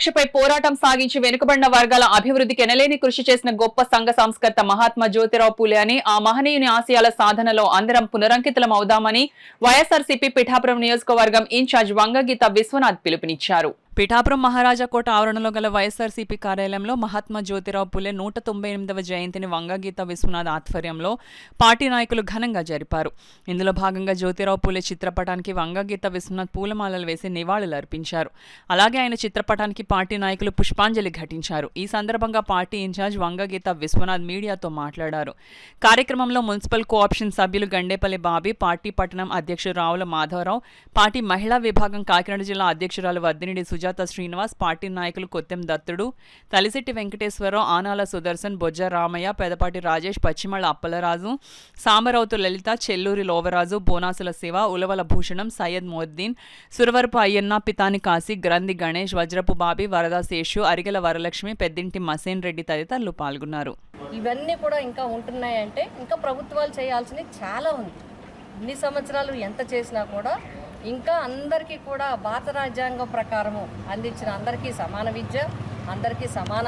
వివక్షపై పోరాటం సాగించి వెనుకబడిన వర్గాల అభివృద్ధికి ఎనలేని కృషి చేసిన గొప్ప సంఘ సంస్కర్త మహాత్మా జ్యోతిరావు పూలే అని, ఆ మహనీయుని ఆశయాల సాధనలో అందరం పునరంకితులం అవుదామని వైఎస్ఆర్సీపీ పిఠాపురం నియోజకవర్గం ఇన్ఛార్జ్ వంగగీత విశ్వనాథ్ పిలుపునిచ్చారు. పిఠాపురం మహారాజాకోట ఆవరణలో గల వైఎస్ఆర్సీపీ కార్యాలయంలో మహాత్మా జ్యోతిరావు పూలే 198వ జయంతిని వంగగీత విశ్వనాథ్ ఆధ్వర్యంలో పార్టీ నాయకులు ఘనంగా జరిపారు. ఇందులో భాగంగా జ్యోతిరావు పూలే చిత్రపటానికి వంగగీత విశ్వనాథ్ పూలమాలలు వేసి నివాళులు అర్పించారు. అలాగే ఆయన చిత్రపటానికి పార్టీ నాయకులు పుష్పాంజలి ఘటించారు. ఈ సందర్భంగా పార్టీ ఇన్ఛార్జ్ వంగగీత విశ్వనాథ్ మీడియాతో మాట్లాడారు. కార్యక్రమంలో మున్సిపల్ కోఆప్షన్ సభ్యులు గండేపల్లి బాబీ, పార్టీ పట్టణం అధ్యక్షుడు రావుల మాధవరావు, పార్టీ మహిళా విభాగం కాకినాడ జిల్లా అధ్యక్షురాలు వద్దినిడి సుజాత శ్రీనివాస్, పార్టీ నాయకులు కొత్తెం దత్తుడు, తలిశెట్టి వెంకటేశ్వరరావు, ఆనాల సుదర్శన్, బొజ్జ రామయ్య, పెదపాటి రాజేష్, పశ్చిమళ్ళ అప్పలరాజు, సామరౌతు లలిత, చెల్లూరి లోవరాజు, బోనాసుల శివ, ఉలవల భూషణం, సయ్యద్ మొద్దీన్, సురవరపు అయ్యన్న, పితాని కాశీ, గ్రంథి గణేష్, వజ్రపు బాబీ, వరదా శేషు, అరిగెల వరలక్ష్మి, పెద్దింటి మసేన్ రెడ్డి తదితరులు పాల్గొన్నారు. ఇవన్నీ కూడా ఇంకా ఉంటున్నాయంటే ఇంకా ప్రభుత్వాలు చేయాల్సినవి చాలా ఉంది. ఇన్ని సంవత్సరాలు ఎంత చేసినా కూడా ఇంకా అందరికీ కూడా భారత రాజ్యాంగం ప్రకారము అందించిన అందరికీ సమాన విద్య, అందరికీ సమాన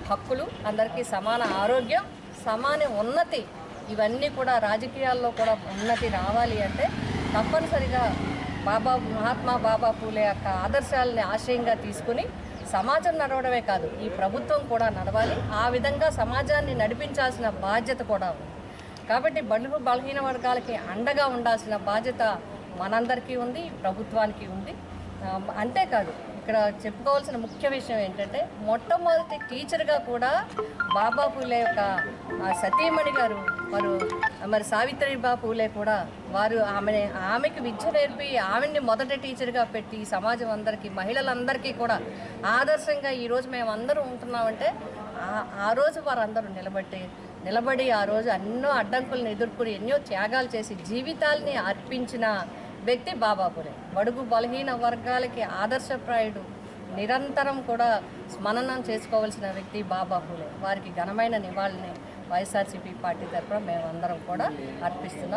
హక్కులు, అందరికీ సమాన ఆరోగ్యం, సమాన ఉన్నతి, ఇవన్నీ కూడా రాజకీయాల్లో కూడా ఉన్నతి రావాలి అంటే తప్పనిసరిగా మహాత్మా బాబా పూలే యొక్క ఆదర్శాలని ఆశయంగా తీసుకుని సమాజం నడవడమే కాదు, ఈ ప్రభుత్వం కూడా నడవాలి. ఆ విధంగా సమాజాన్ని నడిపించాల్సిన బాధ్యత కూడా ఉంది. కాబట్టి బలహీన వర్గాలకి అండగా ఉండాల్సిన బాధ్యత మనందరికీ ఉంది, ప్రభుత్వానికి ఉంది. అంతేకాదు ఇక్కడ చెప్పుకోవాల్సిన ముఖ్య విషయం ఏంటంటే మొట్టమొదటి టీచర్గా కూడా బాబా పూలే యొక్క సతీమణి గారు మరి సావిత్రిబా పూలే కూడా ఆమెకి విద్య నేర్పి ఆమెని మొదటి టీచర్గా పెట్టి సమాజం అందరికీ, మహిళలందరికీ కూడా ఆదర్శంగా ఈరోజు మేము అందరూ ఉంటున్నామంటే ఆ రోజు వారందరూ నిలబడి ఆ రోజు ఎన్నో అడ్డంకులను ఎదుర్కొని ఎన్నో త్యాగాలు చేసి జీవితాల్ని అర్పించిన వ్యక్తి బాబా పూలే. బడుగు బలహీన వర్గాలకి ఆదర్శప్రాయుడు, నిరంతరం కూడా స్మరణం చేసుకోవాల్సిన వ్యక్తి బాబా పూలే. వారికి ఘనమైన నివాళిని వైఎస్ఆర్సీపీ పార్టీ తరఫున మేమందరం కూడా అర్పిస్తున్నాం.